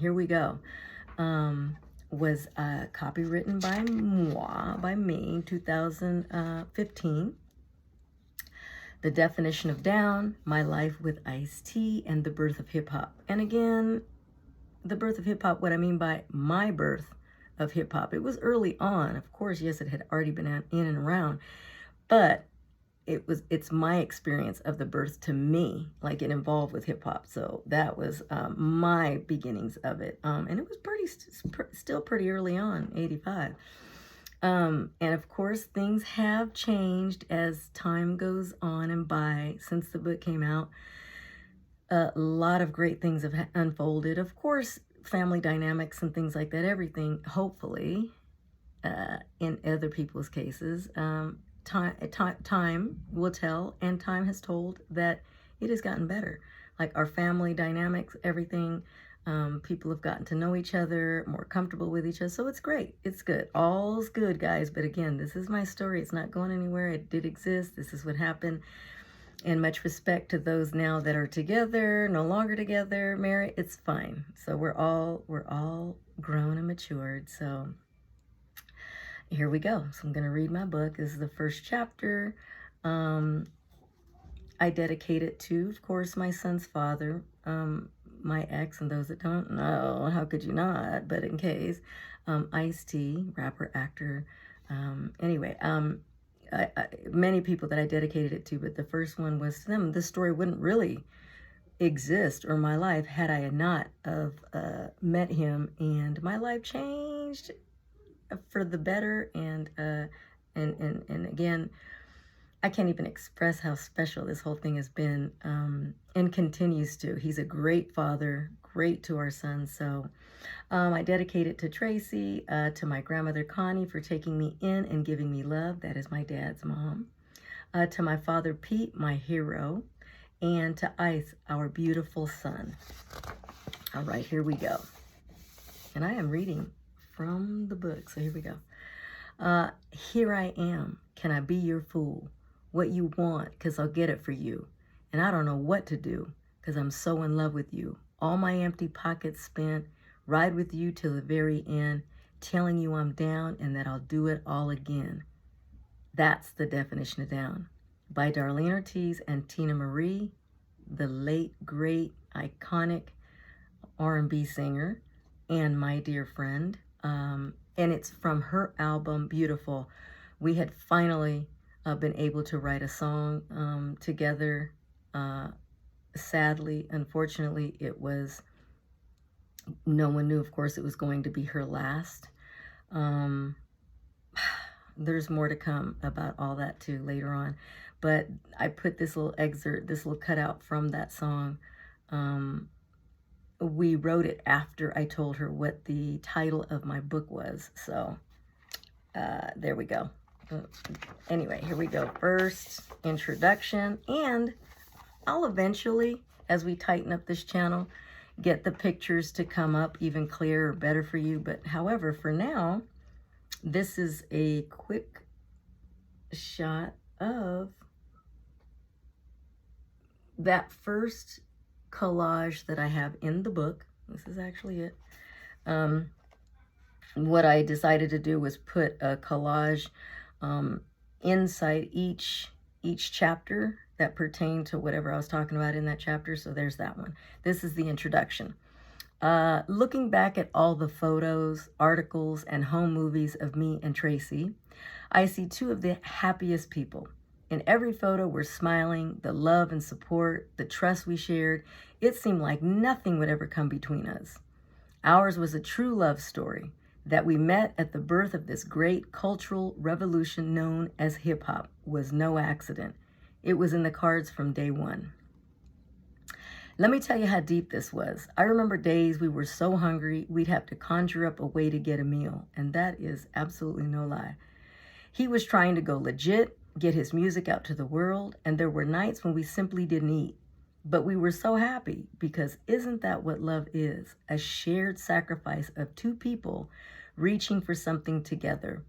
here we go. Was copywritten by me, 2015. The Definition of Down, My Life with Ice-T, and the Birth of Hip Hop. And again, the birth of hip hop, what I mean by my birth of hip hop, it was early on. Of course, yes, it had already been in and around, but it's my experience of the birth to me, like it involved with hip hop. So that was my beginnings of it. And it was still pretty early on, 85. And of course, things have changed as time goes on and by since the book came out. A lot of great things have unfolded. Of course, family dynamics and things like that, everything, hopefully, in other people's cases, time will tell, and time has told that it has gotten better. Like our family dynamics, everything, people have gotten to know each other, more comfortable with each other. So it's great. It's good. All's good, guys. But again, this is my story. It's not going anywhere. It did exist. This is what happened. And much respect to those now that are together, no longer together, married. It's fine. So we're all grown and matured. So here we go. So I'm going to read my book. This is the first chapter. I dedicate it to, of course, my son's father, my ex, and those that don't know, how could you not? But in case, Ice-T, rapper, actor. Anyway, many people that I dedicated it to, but the first one was to them. This story wouldn't really exist, or my life, had I not of met him, and my life changed for the better. And again, I can't even express how special this whole thing has been, and continues to. He's a great father, great to our son. So I dedicate it to Tracy, to my grandmother Connie for taking me in and giving me love. That is my dad's mom. To my father Pete, my hero, and to Ice, our beautiful son. All right, here we go. And I am reading from the book, so here we go. Here I am. Can I be your fool? What you want, because I'll get it for you. And I don't know what to do, because I'm so in love with you. All my empty pockets spent, ride with you till the very end, telling you I'm down and that I'll do it all again. That's the definition of down. By Darlene Ortiz and Tina Marie, the late, great, iconic R&B singer and my dear friend. And it's from her album, Beautiful. We had finally been able to write a song together. Sadly, unfortunately, it was, no one knew, of course, it was going to be her last. There's more to come about all that too later on. But I put this little excerpt, this little cutout from that song. We wrote it after I told her what the title of my book was. So there we go. Anyway, here we go. First introduction, and I'll eventually, as we tighten up this channel, get the pictures to come up even clearer, better for you. But however, for now, this is a quick shot of that first collage that I have in the book. This is actually it. What I decided to do was put a collage inside each chapter that pertained to whatever I was talking about in that chapter. So there's that one. This is the introduction. Looking back at all the photos, articles, and home movies of me and Tracy, I see two of the happiest people. In every photo, we're smiling, the love and support, the trust we shared. It seemed like nothing would ever come between us. Ours was a true love story that we met at the birth of this great cultural revolution known as hip-hop was no accident. It was in the cards from day one. Let me tell you how deep this was. I remember days we were so hungry, we'd have to conjure up a way to get a meal. And that is absolutely no lie. He was trying to go legit, get his music out to the world, and there were nights when we simply didn't eat. But we were so happy, because isn't that what love is? A shared sacrifice of two people reaching for something together.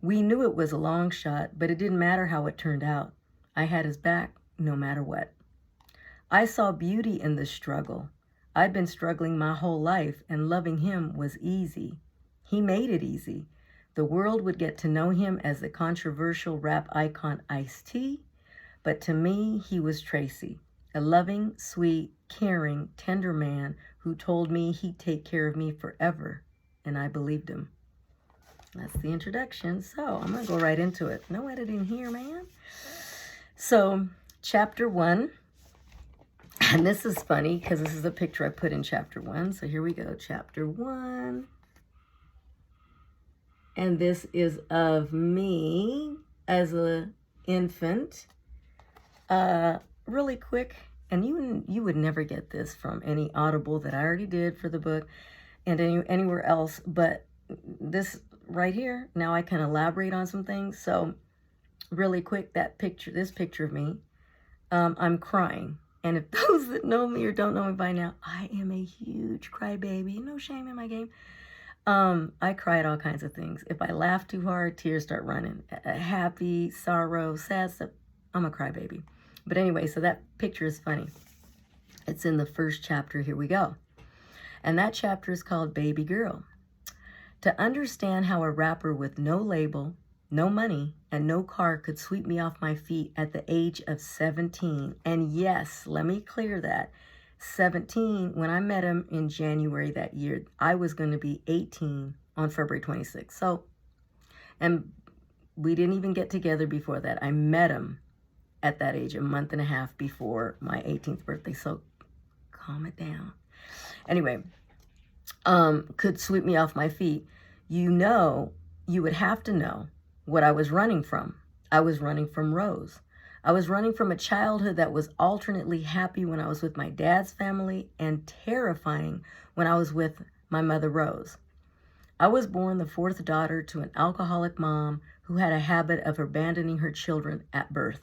We knew it was a long shot, but it didn't matter how it turned out. I had his back no matter what. I saw beauty in the struggle. I'd been struggling my whole life, and loving him was easy. He made it easy. The world would get to know him as the controversial rap icon Ice-T, but to me, he was Tracy, a loving, sweet, caring, tender man who told me he'd take care of me forever, and I believed him. That's the introduction, so I'm going to go right into it. No editing here, man. So, chapter 1, and this is funny because this is a picture I put in chapter 1, so here we go, chapter 1. And this is of me as an infant. Really quick, and you would never get this from any Audible that I already did for the book and anywhere else, but this right here, now I can elaborate on some things. So really quick, this picture of me, I'm crying. And if those that know me or don't know me by now, I am a huge crybaby. No shame in my game. I cry at all kinds of things. If I laugh too hard, tears start running. Happy, sorrow, sad stuff, I'm a crybaby. But anyway, so that picture is funny. It's in the first chapter. Here we go. And that chapter is called Baby Girl. To understand how a rapper with no label, no money, and no car could sweep me off my feet at the age of 17. And yes, let me clear that. 17, when I met him in January that year, I was going to be 18 on February 26th. So, and we didn't even get together before that. I met him at that age, a month and a half before my 18th birthday. So, calm it down. Anyway, could sweep me off my feet. You would have to know what I was running from. I was running from Rose. I was running from a childhood that was alternately happy when I was with my dad's family and terrifying when I was with my mother, Rose. I was born the fourth daughter to an alcoholic mom who had a habit of abandoning her children at birth.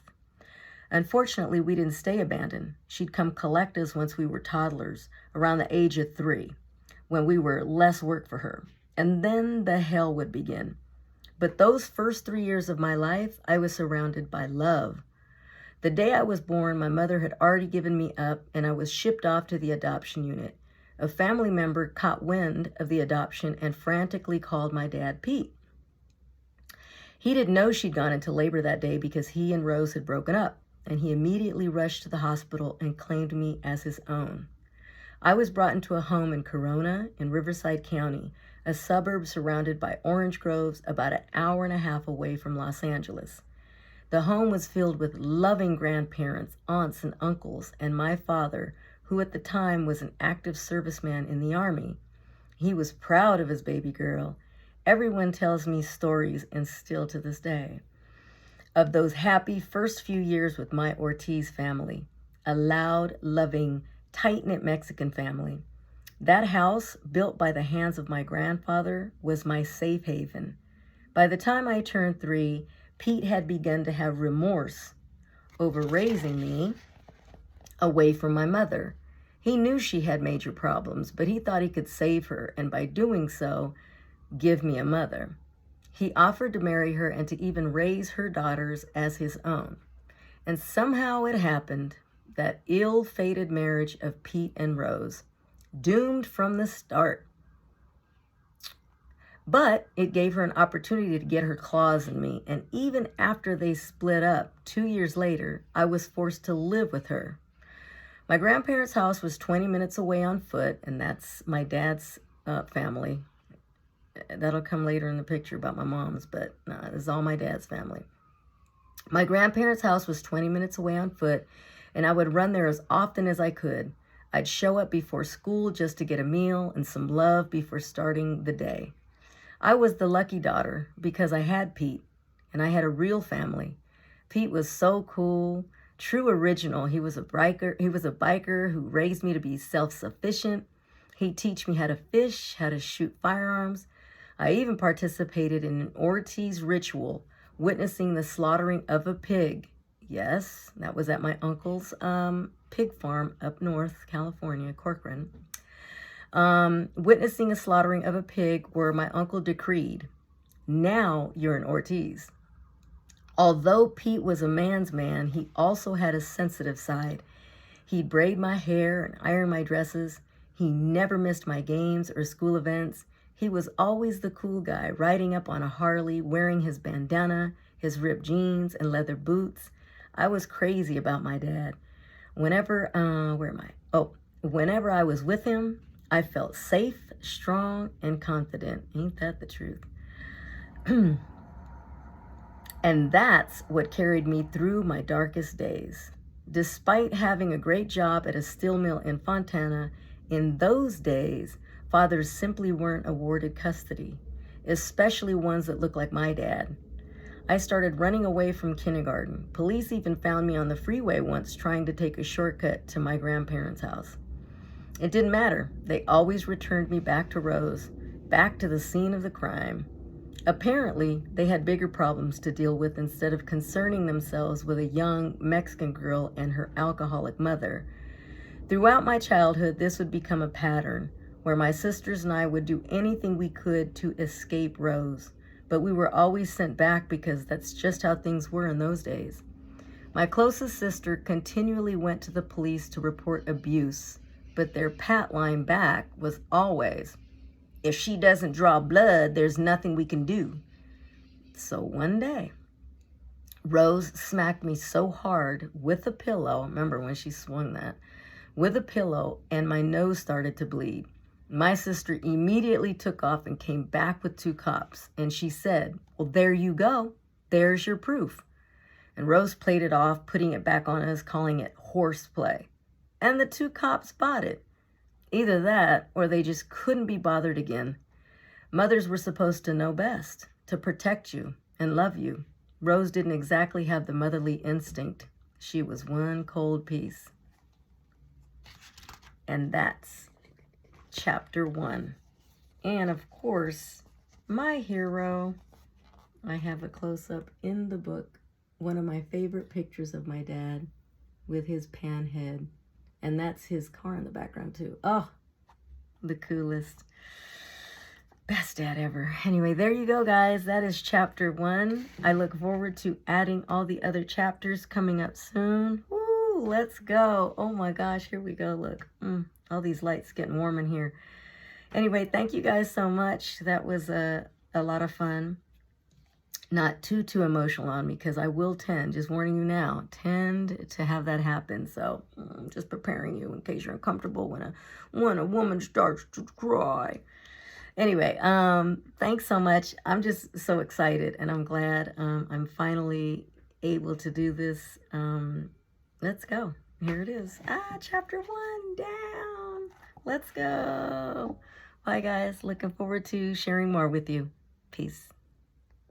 Unfortunately, we didn't stay abandoned. She'd come collect us once we were toddlers, around the age of 3, when we were less work for her. And then the hell would begin. But those first 3 years of my life, I was surrounded by love. The day I was born, my mother had already given me up, and I was shipped off to the adoption unit. A family member caught wind of the adoption and frantically called my dad, Pete. He didn't know she'd gone into labor that day because he and Rose had broken up, and he immediately rushed to the hospital and claimed me as his own. I was brought into a home in Corona in Riverside County, a suburb surrounded by orange groves about an hour and a half away from Los Angeles. The home was filled with loving grandparents, aunts, and uncles, and my father, who at the time was an active serviceman in the Army. He was proud of his baby girl. Everyone tells me stories, and still to this day, of those happy first few years with my Ortiz family, a loud, loving, tight-knit Mexican family. That house, built by the hands of my grandfather, was my safe haven. By the time I turned 3, Pete had begun to have remorse over raising me away from my mother. He knew she had major problems, but he thought he could save her, and by doing so, give me a mother. He offered to marry her and to even raise her daughters as his own. And somehow it happened, that ill-fated marriage of Pete and Rose, doomed from the start. But it gave her an opportunity to get her claws in me, and even after they split up 2 years later, I was forced to live with her. My grandparents' house was 20 minutes away on foot, and that's my dad's family. That'll come later in the picture about my mom's, but this is all my dad's family. My grandparents' house was 20 minutes away on foot, and I would run there as often as I could. I'd show up before school just to get a meal and some love before starting the day. I was the lucky daughter because I had Pete, and I had a real family. Pete was so cool, true original. He was a biker who raised me to be self-sufficient. He'd teach me how to fish, how to shoot firearms. I even participated in an Ortiz ritual, witnessing the slaughtering of a pig. Yes, that was at my uncle's pig farm up north, California, Corcoran. Witnessing a slaughtering of a pig where my uncle decreed, "Now you're an Ortiz." Although Pete was a man's man, he also had a sensitive side. He'd braid my hair and iron my dresses. He never missed my games or school events. He was always the cool guy, riding up on a Harley, wearing his bandana, his ripped jeans, and leather boots. I was crazy about my dad. Whenever I was with him, I felt safe, strong, and confident. Ain't that the truth? And that's what carried me through my darkest days. Despite having a great job at a steel mill in Fontana, in those days, fathers simply weren't awarded custody, especially ones that looked like my dad. I started running away from kindergarten. Police even found me on the freeway once trying to take a shortcut to my grandparents' house. It didn't matter. They always returned me back to Rose, back to the scene of the crime. Apparently, they had bigger problems to deal with instead of concerning themselves with a young Mexican girl and her alcoholic mother. Throughout my childhood, this would become a pattern where my sisters and I would do anything we could to escape Rose, but we were always sent back because that's just how things were in those days. My closest sister continually went to the police to report abuse, but their pat line back was always, "If she doesn't draw blood, there's nothing we can do." So one day, Rose smacked me so hard with a pillow, remember when she swung that, with a pillow, and my nose started to bleed. My sister immediately took off and came back with 2 cops, and she said, "Well, there you go. There's your proof." And Rose played it off, putting it back on us, calling it horseplay. And the 2 cops bought it. Either that, or they just couldn't be bothered again. Mothers were supposed to know best, to protect you and love you. Rose didn't exactly have the motherly instinct. She was one cold piece. And that's chapter 1. And of course, my hero, I have a close-up in the book, one of my favorite pictures of my dad with his pan head. And that's his car in the background too. Oh, the coolest. Best dad ever. Anyway, there you go, guys. That is chapter 1. I look forward to adding all the other chapters coming up soon. Woo, let's go. Oh my gosh, here we go. Look, all these lights getting warm in here. Anyway, thank you guys so much. That was a lot of fun. Not too emotional on me, because I will tend, just warning you now, tend to have that happen. So I'm just preparing you in case you're uncomfortable when a woman starts to cry. Anyway, thanks so much. I'm just so excited, and I'm glad I'm finally able to do this. Let's go. Here it is. Chapter 1 down. Let's go. Bye, guys. Looking forward to sharing more with you. Peace.